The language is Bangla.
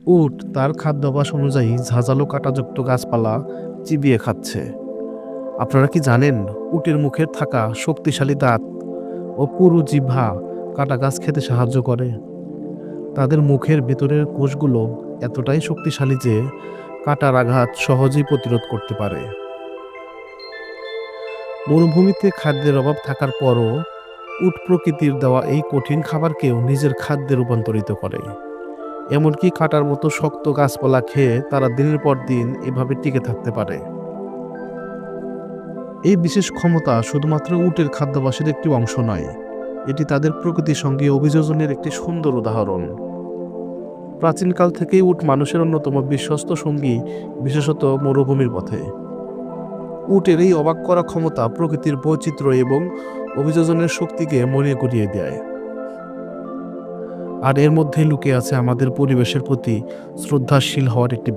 উট তার খাদ্যাভ্যাস অনুযায়ী ঝাঁঝালো কাঁটাযুক্ত গাছপালা চিবিয়ে খাচ্ছে। আপনারা কি জানেন, উটের মুখে থাকা শক্তিশালী দাঁত ও পুরু জিহ্বা কাঁটা গাছ খেতে সাহায্য করে? তাদের মুখের ভেতরের কোষগুলো এতটাই শক্তিশালী যে কাঁটার আঘাত সহজেই প্রতিরোধ করতে পারে। মরুভূমিতে খাদ্যের অভাব থাকার পরও উট প্রকৃতির দেওয়া এই কঠিন খাবারকেও নিজের খাদ্যে রূপান্তরিত করে। এমনকি কাঁটার মতো শক্ত গাছপালা খেয়ে তারা দিনের পর দিন এভাবে টিকে থাকতে পারে। এই বিশেষ ক্ষমতা শুধুমাত্র উটের খাদ্যাভ্যাসের একটি অংশ নয়, এটি তাদের প্রকৃতির সঙ্গে অভিযোজনের একটি সুন্দর উদাহরণ। প্রাচীনকাল থেকেই উট মানুষের অন্যতম বিশ্বস্ত সঙ্গী, বিশেষত মরুভূমির পথে। উটের এই অবাক করা ক্ষমতা প্রকৃতির বৈচিত্র্য এবং অভিযোজনের শক্তিকে মনে করিয়ে দেয়। আর এর মধ্যেই লুকিয়ে আছে আমাদের পরিবেশের প্রতি শ্রদ্ধাশীল হওয়ার একটি